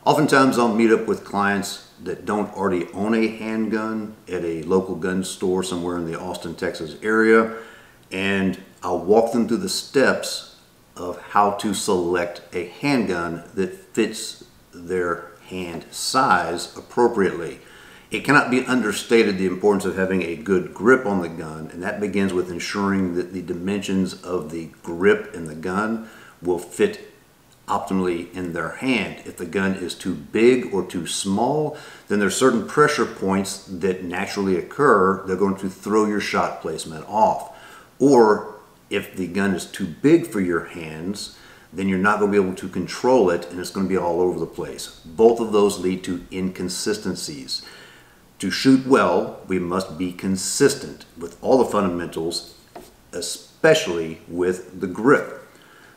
Oftentimes I'll meet up with clients that don't already own a handgun at a local gun store somewhere in the Austin, Texas area, and I'll walk them through the steps of how to select a handgun that fits their hand size appropriately. It cannot be understated the importance of having a good grip on the gun, and that begins with ensuring that the dimensions of the grip in the gun will fit optimally in their hand. If the gun is too big or too small, then there's certain pressure points that naturally occur. They're going to throw your shot placement off. Or if the gun is too big for your hands, then you're not going to be able to control it and it's going to be all over the place. Both of those lead to inconsistencies. To shoot well, we must be consistent with all the fundamentals, especially with the grip.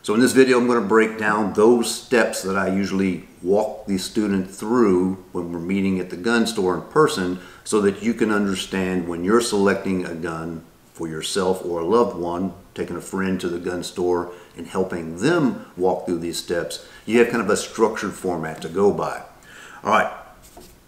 So in this video, I'm going to break down those steps that I usually walk the student through when we're meeting at the gun store in person, so that you can understand when you're selecting a gun for yourself or a loved one, taking a friend to the gun store and helping them walk through these steps, you have kind of a structured format to go by. All right,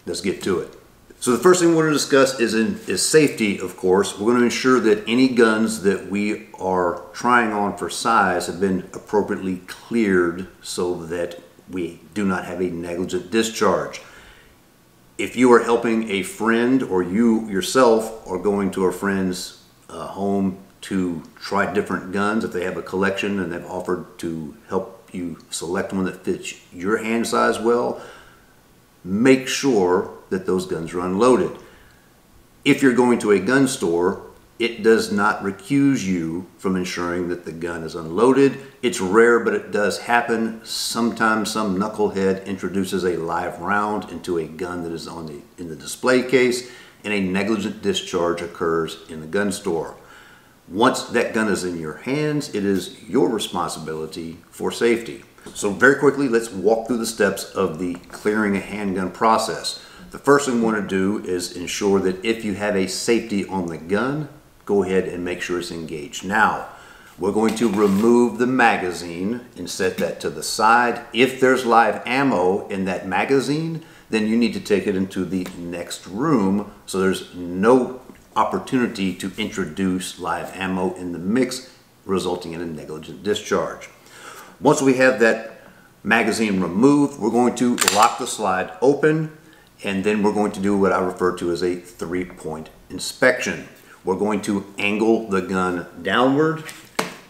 let's get to it. So the first thing we're going to discuss is safety, of course. We're going to ensure that any guns that we are trying on for size have been appropriately cleared so that we do not have a negligent discharge. If you are helping a friend or you yourself are going to a friend's home to try different guns, if they have a collection and they've offered to help you select one that fits your hand size well, make sure that those guns are unloaded. If you're going to a gun store, it does not recuse you from ensuring that the gun is unloaded. It's rare, but it does happen. Sometimes some knucklehead introduces a live round into a gun that is in the display case, and a negligent discharge occurs in the gun store. Once that gun is in your hands, it is your responsibility for safety. So very quickly, let's walk through the steps of the clearing a handgun process. The first thing we want to do is ensure that if you have a safety on the gun, go ahead and make sure it's engaged. Now, we're going to remove the magazine and set that to the side. If there's live ammo in that magazine, then you need to take it into the next room so there's no opportunity to introduce live ammo in the mix, resulting in a negligent discharge. Once we have that magazine removed, we're going to lock the slide open, and then we're going to do what I refer to as a three-point inspection. We're going to angle the gun downward,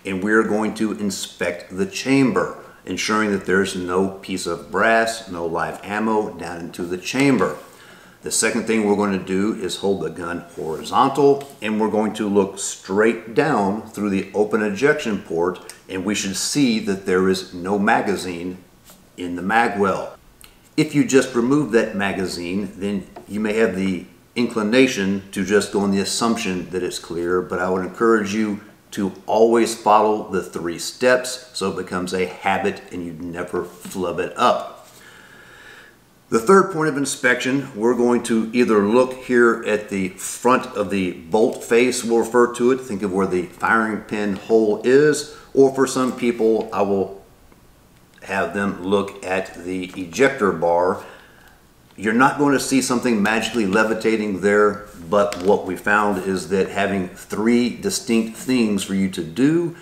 and we're going to inspect the chamber, ensuring that there's no piece of brass, no live ammo down into the chamber. The second thing we're going to do is hold the gun horizontal, and we're going to look straight down through the open ejection port, and we should see that there is no magazine in the mag well. If you just remove that magazine, then you may have the inclination to just go on the assumption that it's clear, but I would encourage you to always follow the 3 steps so it becomes a habit and you never flub it up. The third point of inspection, we're going to either look here at the front of the bolt face, we'll refer to it, think of where the firing pin hole is, or for some people I will have them look at the ejector bar. You're not going to see something magically levitating there, but what we found is that having 3 distinct things for you to do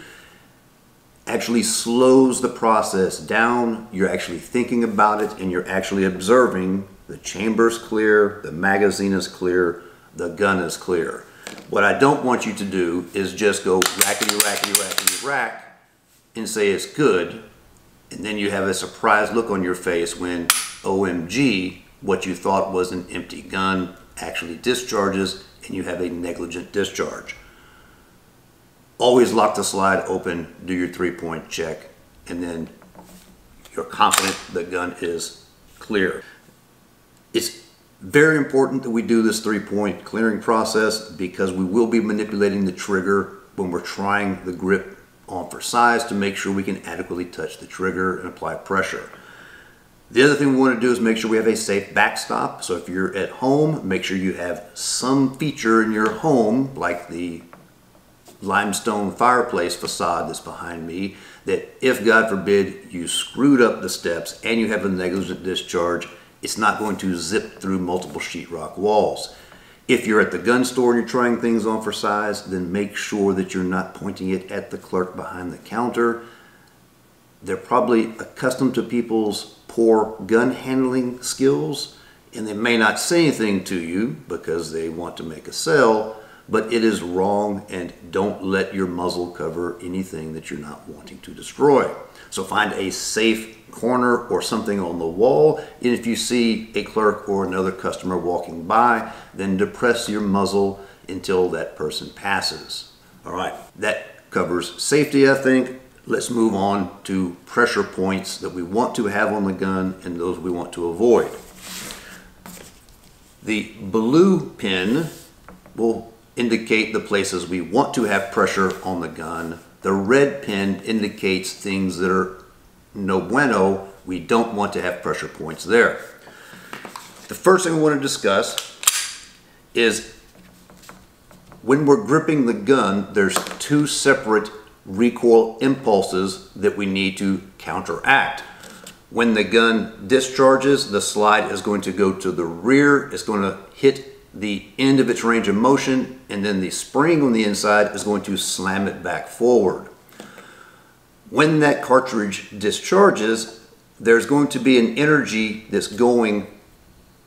actually slows the process down. You're actually thinking about it and you're actually observing the chamber's clear, the magazine is clear, the gun is clear. What I don't want you to do is just go rackety, rackety, rackety, rack and say it's good, and then you have a surprised look on your face when, OMG, what you thought was an empty gun actually discharges and you have a negligent discharge. Always lock the slide open, do your 3-point check, and then you're confident the gun is clear. It's very important that we do this 3-point clearing process because we will be manipulating the trigger when we're trying the grip on for size to make sure we can adequately touch the trigger and apply pressure. The other thing we want to do is make sure we have a safe backstop. So if you're at home, make sure you have some feature in your home, like the limestone fireplace facade that's behind me, that if God forbid you screwed up the steps and you have a negligent discharge, it's not going to zip through multiple sheetrock walls. If you're at the gun store and you're trying things on for size, then make sure that you're not pointing it at the clerk behind the counter. They're probably accustomed to people's poor gun handling skills, and they may not say anything to you because they want to make a sale, but it is wrong, and don't let your muzzle cover anything that you're not wanting to destroy. So find a safe corner or something on the wall, and if you see a clerk or another customer walking by, then depress your muzzle until that person passes. All right, that covers safety, I think. Let's move on to pressure points that we want to have on the gun and those we want to avoid. The blue pin will indicate the places we want to have pressure on the gun. The red pin indicates things that are no bueno. We don't want to have pressure points there. The first thing we want to discuss is when we're gripping the gun, there's two separate recoil impulses that we need to counteract. When the gun discharges, the slide is going to go to the rear. It's going to hit the end of its range of motion, and then the spring on the inside is going to slam it back forward. When that cartridge discharges, there's going to be an energy that's going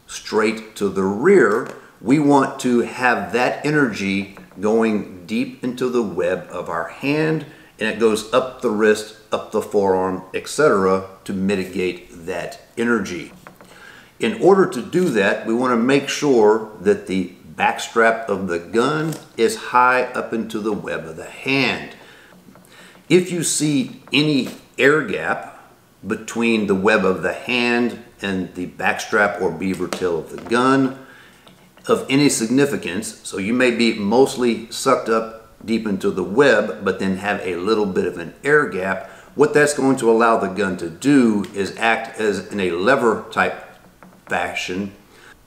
straight to the rear. We want to have that energy going deep into the web of our hand, and it goes up the wrist, up the forearm, etc. to mitigate that energy. In order to do that, we want to make sure that the backstrap of the gun is high up into the web of the hand. If you see any air gap between the web of the hand and the backstrap or beaver tail of the gun of any significance, so you may be mostly sucked up deep into the web but then have a little bit of an air gap, what that's going to allow the gun to do is act as in a lever type fashion.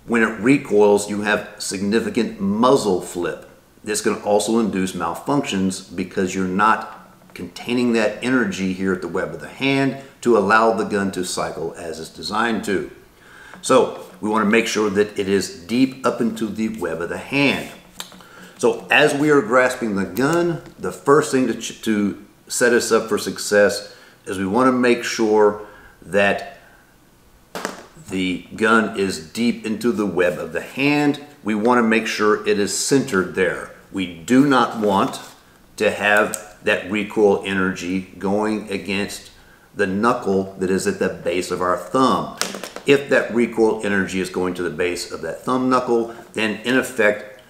When it recoils, you have significant muzzle flip. This can also induce malfunctions because you're not containing that energy here at the web of the hand to allow the gun to cycle as it's designed to. So we want to make sure that it is deep up into the web of the hand. So as we are grasping the gun, the first thing to set us up for success is we want to make sure that the gun is deep into the web of the hand. We want to make sure it is centered there. We do not want to have that recoil energy going against the knuckle that is at the base of our thumb. If that recoil energy is going to the base of that thumb knuckle, then in effect,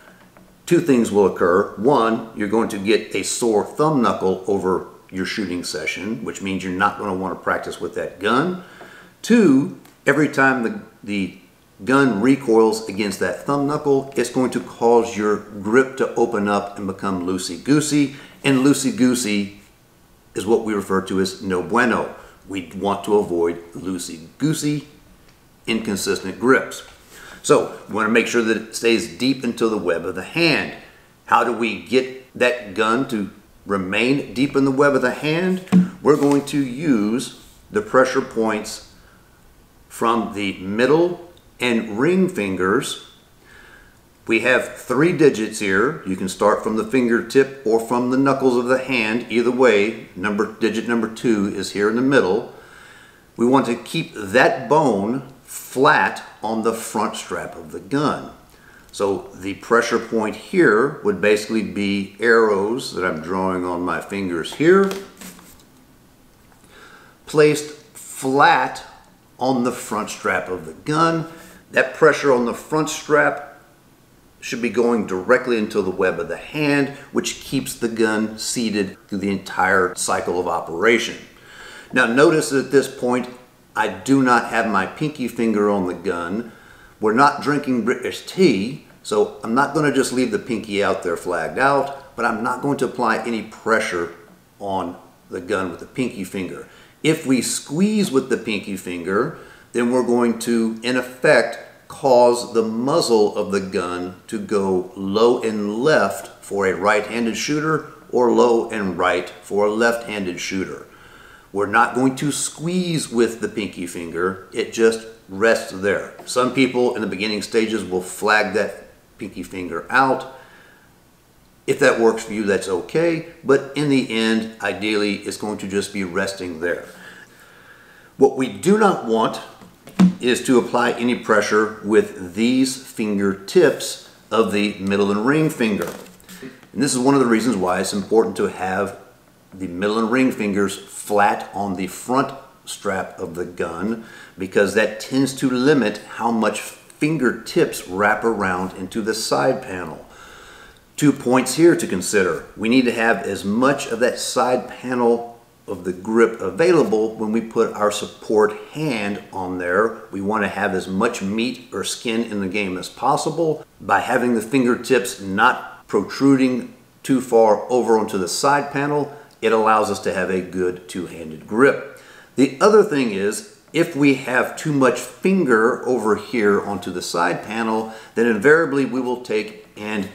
two things will occur. One, you're going to get a sore thumb knuckle over your shooting session, which means you're not going to want to practice with that gun. Two, every time the gun recoils against that thumb knuckle, it's going to cause your grip to open up and become loosey-goosey, and loosey-goosey is what we refer to as no bueno. We want to avoid loosey-goosey, inconsistent grips. So we want to make sure that it stays deep into the web of the hand. How do we get that gun to remain deep in the web of the hand? We're going to use the pressure points from the middle and ring fingers. We have 3 digits here. You can start from the fingertip or from the knuckles of the hand. Either way, digit number 2 is here in the middle. We want to keep that bone flat on the front strap of the gun. So the pressure point here would basically be arrows that I'm drawing on my fingers here, placed flat on the front strap of the gun. That pressure on the front strap should be going directly into the web of the hand, which keeps the gun seated through the entire cycle of operation. Now notice that at this point, I do not have my pinky finger on the gun. We're not drinking British tea, so I'm not going to just leave the pinky out there flagged out, but I'm not going to apply any pressure on the gun with the pinky finger. If we squeeze with the pinky finger, then we're going to, in effect, cause the muzzle of the gun to go low and left for a right-handed shooter or low and right for a left-handed shooter. We're not going to squeeze with the pinky finger, it just rests there. Some people in the beginning stages will flag that pinky finger out. If that works for you, that's okay, but in the end, ideally, it's going to just be resting there. What we do not want is to apply any pressure with these fingertips of the middle and ring finger. And this is one of the reasons why it's important to have the middle and ring fingers flat on the front strap of the gun, because that tends to limit how much fingertips wrap around into the side panel. 2 points here to consider. We need to have as much of that side panel of the grip available when we put our support hand on there. We want to have as much meat or skin in the game as possible. By having the fingertips not protruding too far over onto the side panel, it allows us to have a good two-handed grip. The other thing is, if we have too much finger over here onto the side panel, then invariably we will take and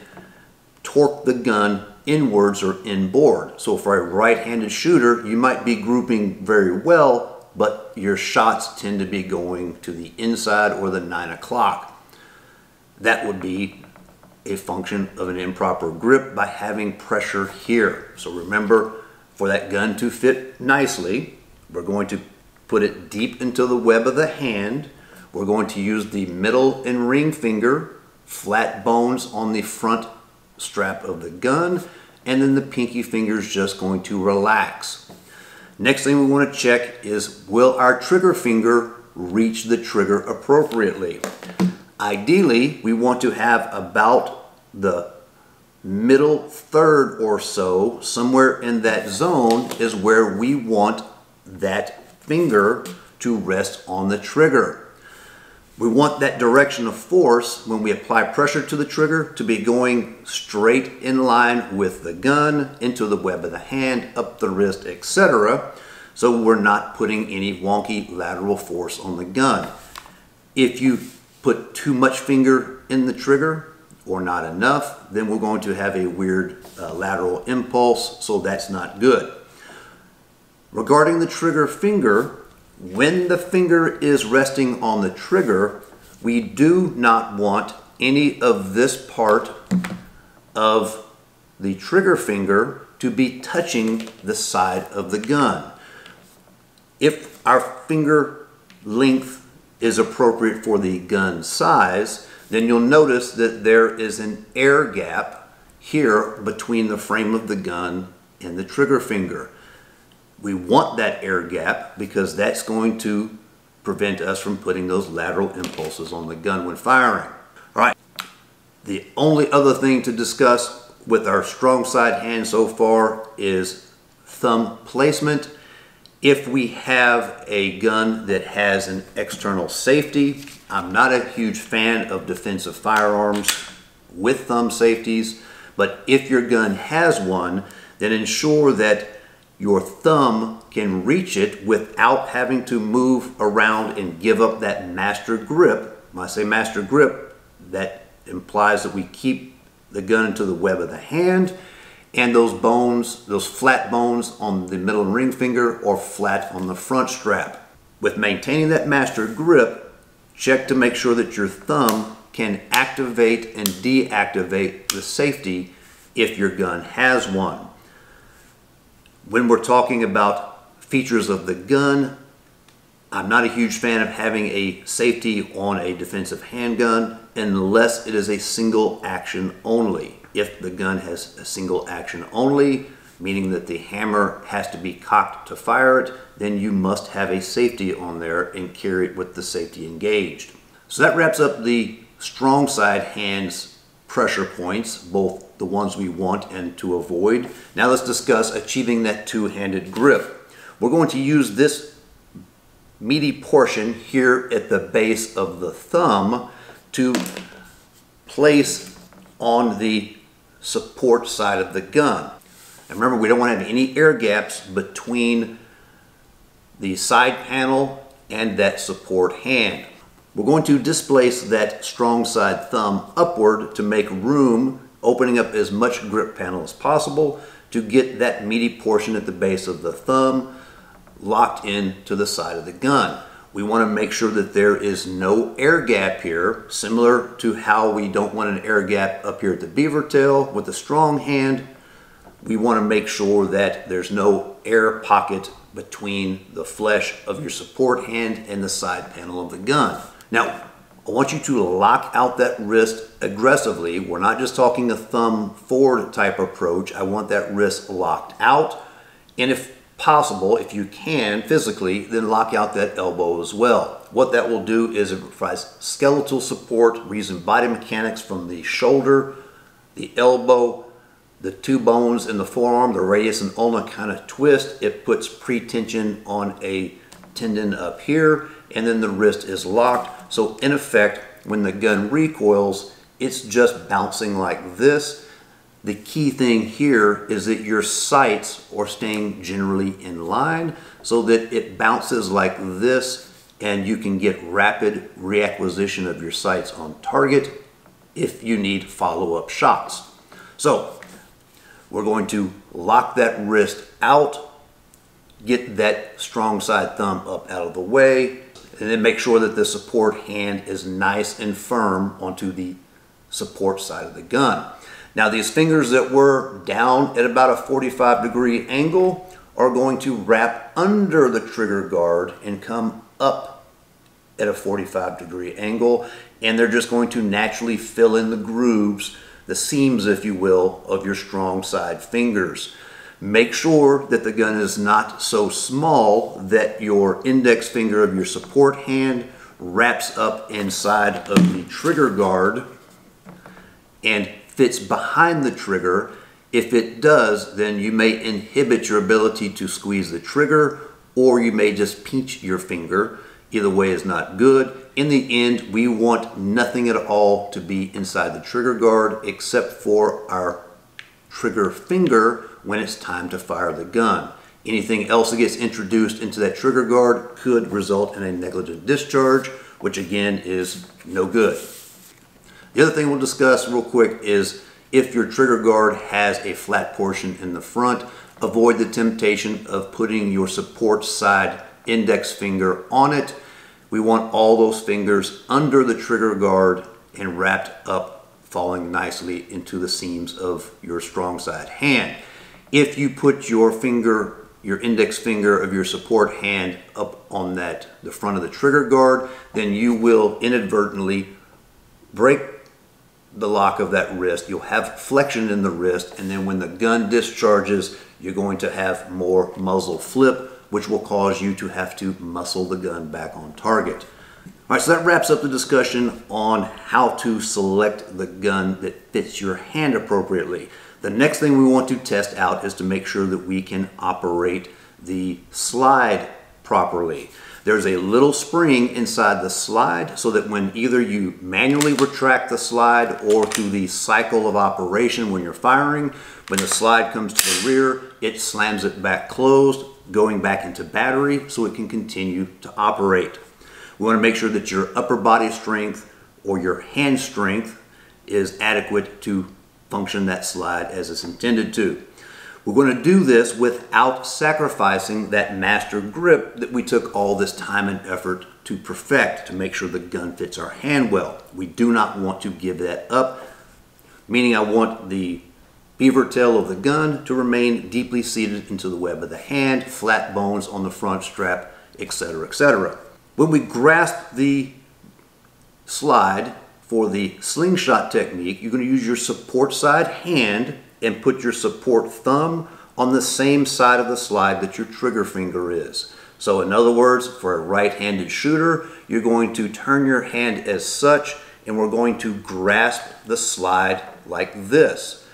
torque the gun inwards or inboard. So for a right-handed shooter, you might be grouping very well, but your shots tend to be going to the inside or the 9 o'clock. That would be a function of an improper grip by having pressure here. So remember, for that gun to fit nicely, we're going to put it deep into the web of the hand. We're going to use the middle and ring finger, flat bones on the front strap of the gun, and then the pinky finger is just going to relax. Next thing we want to check is, will our trigger finger reach the trigger appropriately? Ideally, we want to have about the middle third or so, somewhere in that zone is where we want that finger to rest on the trigger. We want that direction of force when we apply pressure to the trigger to be going straight in line with the gun, into the web of the hand, up the wrist, etc. So we're not putting any wonky lateral force on the gun. If you put too much finger in the trigger or not enough, then we're going to have a weird lateral impulse, so that's not good. Regarding the trigger finger, when the finger is resting on the trigger, we do not want any of this part of the trigger finger to be touching the side of the gun. If our finger length is appropriate for the gun size, then you'll notice that there is an air gap here between the frame of the gun and the trigger finger. We want that air gap because that's going to prevent us from putting those lateral impulses on the gun when firing. All right, the only other thing to discuss with our strong side hand so far is thumb placement. If we have a gun that has an external safety, I'm not a huge fan of defensive firearms with thumb safeties, but if your gun has one, then ensure that your thumb can reach it without having to move around and give up that master grip. When I say master grip, that implies that we keep the gun into the web of the hand, and those bones, those flat bones on the middle and ring finger, or flat on the front strap. With maintaining that master grip, check to make sure that your thumb can activate and deactivate the safety if your gun has one. When we're talking about features of the gun, I'm not a huge fan of having a safety on a defensive handgun unless it is a single action only. If the gun has a single action only, meaning that the hammer has to be cocked to fire it, then you must have a safety on there and carry it with the safety engaged. So that wraps up the strong side hands pressure points, both the ones we want and to avoid. Now let's discuss achieving that two-handed grip. We're going to use this meaty portion here at the base of the thumb to place on the support side of the gun. And remember, we don't want to have any air gaps between the side panel and that support hand. We're going to displace that strong side thumb upward to make room, opening up as much grip panel as possible to get that meaty portion at the base of the thumb locked in to the side of the gun. We want to make sure that there is no air gap here, similar to how we don't want an air gap up here at the beaver tail with a strong hand. We want to make sure that there's no air pocket between the flesh of your support hand and the side panel of the gun. Now, I want you to lock out that wrist aggressively. We're not just talking a thumb forward type approach. I want that wrist locked out. And if possible, if you can physically, then lock out that elbow as well. What that will do is it provides skeletal support. We're using body mechanics from the shoulder, the elbow, the two bones in the forearm, the radius and ulna kind of twist. It puts pre-tension on a tendon up here, and then the wrist is locked. So in effect, when the gun recoils, it's just bouncing like this. The key thing here is that your sights are staying generally in line so that it bounces like this, and you can get rapid reacquisition of your sights on target if you need follow-up shots. So we're going to lock that wrist out, get that strong side thumb up out of the way, and then make sure that the support hand is nice and firm onto the support side of the gun. Now, these fingers that were down at about a 45-degree angle are going to wrap under the trigger guard and come up at a 45-degree angle, and they're just going to naturally fill in the grooves, the seams, if you will, of your strong side fingers. Make sure that the gun is not so small that your index finger of your support hand wraps up inside of the trigger guard and fits behind the trigger. If it does, then you may inhibit your ability to squeeze the trigger, or you may just pinch your finger. Either way is not good. In the end, we want nothing at all to be inside the trigger guard except for our trigger finger when it's time to fire the gun. Anything else that gets introduced into that trigger guard could result in a negligent discharge, which again is no good. The other thing we'll discuss real quick is if your trigger guard has a flat portion in the front, avoid the temptation of putting your support side index finger on it. We want all those fingers under the trigger guard and wrapped up, falling nicely into the seams of your strong side hand. If you put your finger, your index finger of your support hand up on the front of the trigger guard, then you will inadvertently break the lock of that wrist. You'll have flexion in the wrist, and then when the gun discharges, you're going to have more muzzle flip, which will cause you to have to muscle the gun back on target. All right, so that wraps up the discussion on how to select the gun that fits your hand appropriately. The next thing we want to test out is to make sure that we can operate the slide properly. There's a little spring inside the slide so that when either you manually retract the slide or through the cycle of operation when you're firing, when the slide comes to the rear, it slams it back closed, going back into battery so it can continue to operate. We want to make sure that your upper body strength or your hand strength is adequate to function that slide as it's intended to. We're going to do this without sacrificing that master grip that we took all this time and effort to perfect to make sure the gun fits our hand well. We do not want to give that up, meaning I want the beaver tail of the gun to remain deeply seated into the web of the hand, flat bones on the front strap, etc., etc. When we grasp the slide for the slingshot technique, you're going to use your support side hand and put your support thumb on the same side of the slide that your trigger finger is. So in other words, for a right-handed shooter, you're going to turn your hand as such, and we're going to grasp the slide like this.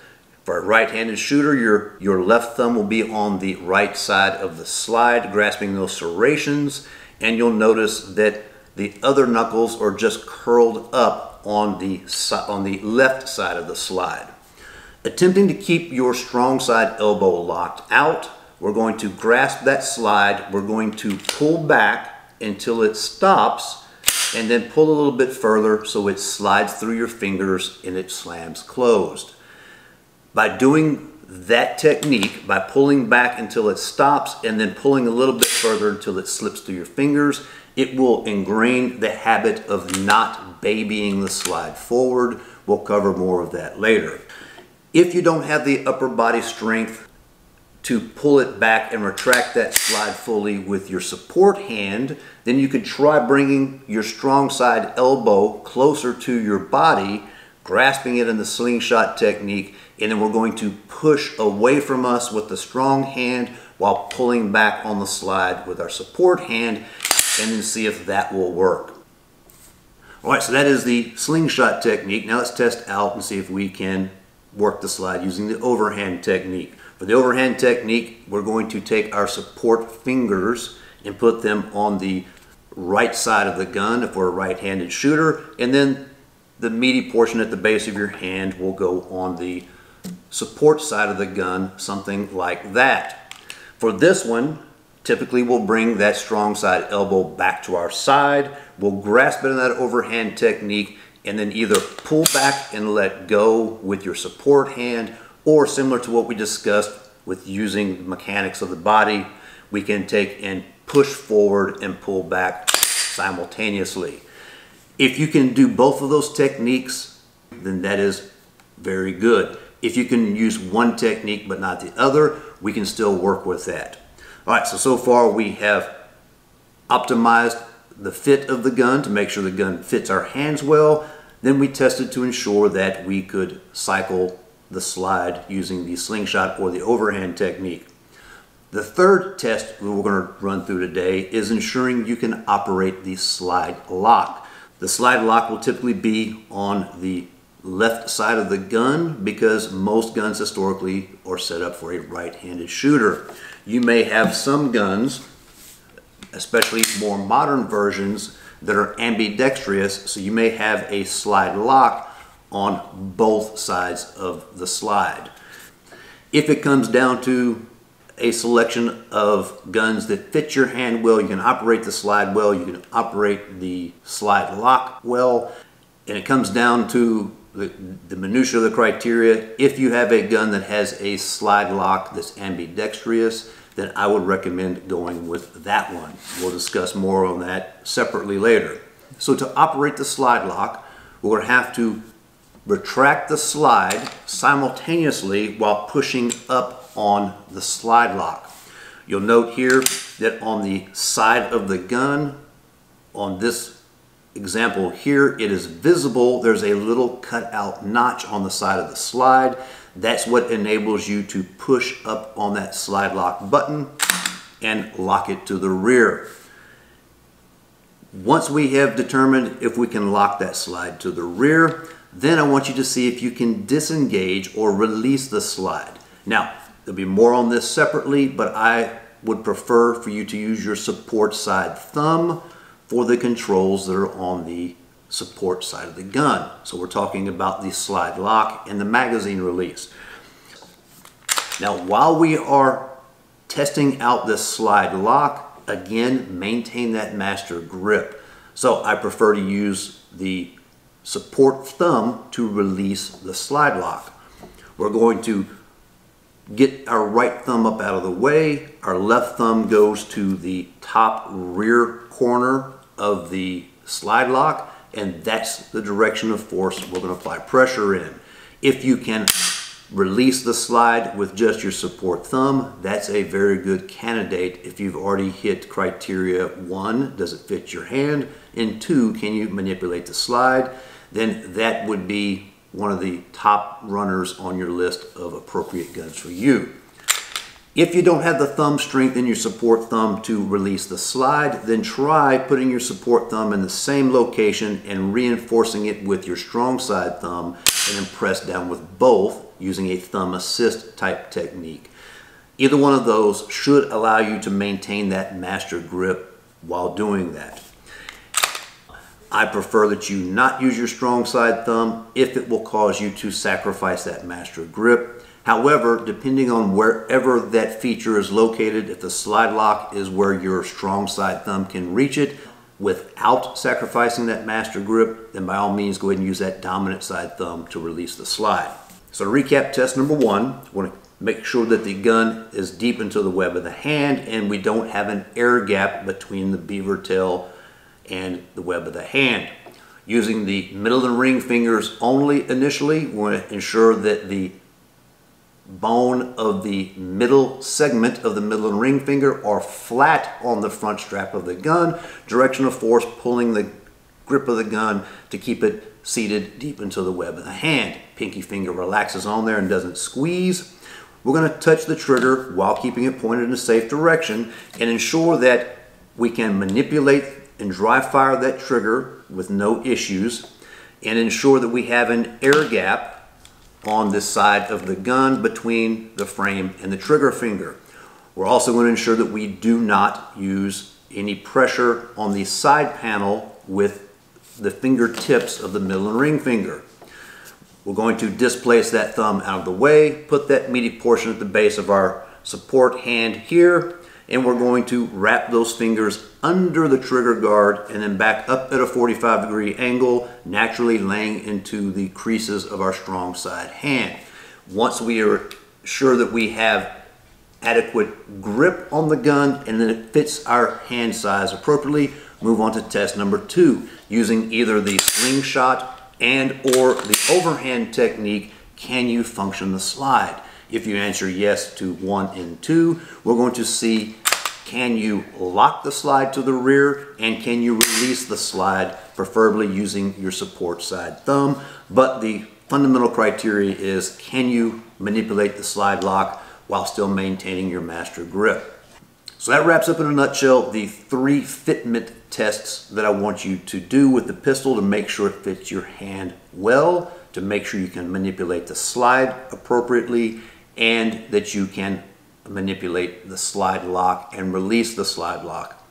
For a right-handed shooter, your left thumb will be on the right side of the slide, grasping those serrations, and you'll notice that the other knuckles are just curled up on the left side of the slide. Attempting to keep your strong side elbow locked out, we're going to grasp that slide, we're going to pull back until it stops, and then pull a little bit further so it slides through your fingers and it slams closed. By doing that technique by pulling back until it stops and then pulling a little bit further until it slips through your fingers. It will ingrain the habit of not babying the slide forward. We'll cover more of that later. If you don't have the upper body strength to pull it back and retract that slide fully with your support hand, then you could try bringing your strong side elbow closer to your body, grasping it in the slingshot technique, and then we're going to push away from us with the strong hand while pulling back on the slide with our support hand, and then see if that will work. All right, so that is the slingshot technique. Now let's test out and see if we can work the slide using the overhand technique. For the overhand technique, we're going to take our support fingers and put them on the right side of the gun if we're a right-handed shooter, and then the meaty portion at the base of your hand will go on the support side of the gun, something like that. For this one, typically we'll bring that strong side elbow back to our side, we'll grasp it in that overhand technique, and then either pull back and let go with your support hand, or similar to what we discussed with using the mechanics of the body, we can take and push forward and pull back simultaneously. If you can do both of those techniques, then that is very good. If you can use one technique but not the other, we can still work with that. All right, so far we have optimized the fit of the gun to make sure the gun fits our hands well. Then we tested to ensure that we could cycle the slide using the slingshot or the overhand technique. The third test we're going to run through today is ensuring you can operate the slide lock. The slide lock will typically be on the left side of the gun because most guns historically are set up for a right-handed shooter. You may have some guns, especially more modern versions, that are ambidextrous, so you may have a slide lock on both sides of the slide. If it comes down to a selection of guns that fit your hand well, you can operate the slide well, you can operate the slide lock well, and it comes down to the minutiae of the criteria. If you have a gun that has a slide lock that's ambidextrous, then I would recommend going with that one. We'll discuss more on that separately later. So to operate the slide lock, we're going to have to retract the slide simultaneously while pushing up on the slide lock. You'll note here that on the side of the gun, on this example here, it is visible. There's a little cutout notch on the side of the slide. That's what enables you to push up on that slide lock button and lock it to the rear. Once we have determined if we can lock that slide to the rear, then I want you to see if you can disengage or release the slide. Now, there'll be more on this separately, but I would prefer for you to use your support side thumb for the controls that are on the support side of the gun. So we're talking about the slide lock and the magazine release. Now, while we are testing out this slide lock, again, maintain that master grip. So I prefer to use the support thumb to release the slide lock. We're going to get our right thumb up out of the way. Our left thumb goes to the top rear corner of the slide lock, and that's the direction of force we're going to apply pressure in. If you can release the slide with just your support thumb, that's a very good candidate if you've already hit criteria 1, does it fit your hand? And 2, can you manipulate the slide? Then that would be one of the top runners on your list of appropriate guns for you. If you don't have the thumb strength in your support thumb to release the slide, then try putting your support thumb in the same location and reinforcing it with your strong side thumb, and then press down with both using a thumb assist type technique. Either one of those should allow you to maintain that master grip while doing that. I prefer that you not use your strong side thumb if it will cause you to sacrifice that master grip. However, depending on wherever that feature is located, if the slide lock is where your strong side thumb can reach it without sacrificing that master grip, then by all means go ahead and use that dominant side thumb to release the slide. So to recap test number 1, we want to Make sure that the gun is deep into the web of the hand and we don't have an air gap between the beaver tail and the web of the hand. Using the middle of the ring fingers only initially, we want to ensure that the bone of the middle segment of the middle of the ring finger are flat on the front strap of the gun. Direction of force pulling the grip of the gun to keep it seated deep into the web of the hand. Pinky finger relaxes on there and doesn't squeeze. We're going to touch the trigger while keeping it pointed in a safe direction and ensure that we can manipulate and dry fire that trigger with no issues, and ensure that we have an air gap on this side of the gun between the frame and the trigger finger. We're also going to ensure that we do not use any pressure on the side panel with the fingertips of the middle and ring finger. We're going to displace that thumb out of the way, put that meaty portion at the base of our support hand here, and we're going to wrap those fingers under the trigger guard and then back up at a 45-degree angle, naturally laying into the creases of our strong side hand. Once we are sure that we have adequate grip on the gun and then it fits our hand size appropriately, move on to test number 2, using either the slingshot and or the overhand technique. Can you function the slide? If you answer yes to 1 and 2, we're going to see, can you lock the slide to the rear and can you release the slide, preferably using your support side thumb. But the fundamental criteria is, can you manipulate the slide lock while still maintaining your master grip? So that wraps up in a nutshell the 3 fitment tests that I want you to do with the pistol to make sure it fits your hand well, to make sure you can manipulate the slide appropriately, and that you can manipulate the slide lock and release the slide lock.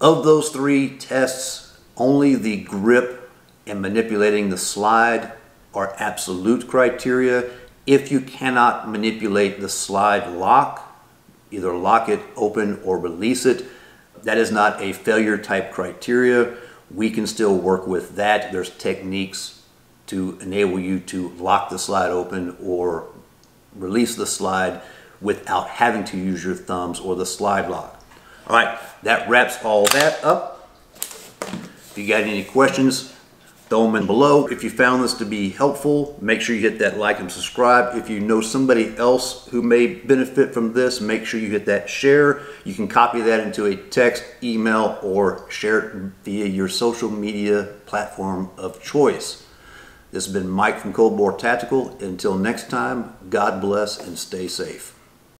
Of those 3 tests, only the grip and manipulating the slide are absolute criteria. If you cannot manipulate the slide lock, either lock it, open, or release it, that is not a failure type criteria. We can still work with that. There's techniques to enable you to lock the slide open or release the slide without having to use your thumbs or the slide lock. All right, that wraps all that up. If you got any questions, throw them in below. If you found this to be helpful, make sure you hit that like and subscribe. If you know somebody else who may benefit from this, make sure you hit that share. You can copy that into a text, email, or share it via your social media platform of choice. This has been Mike from Cold Bore Tactical. Until next time, God bless and stay safe.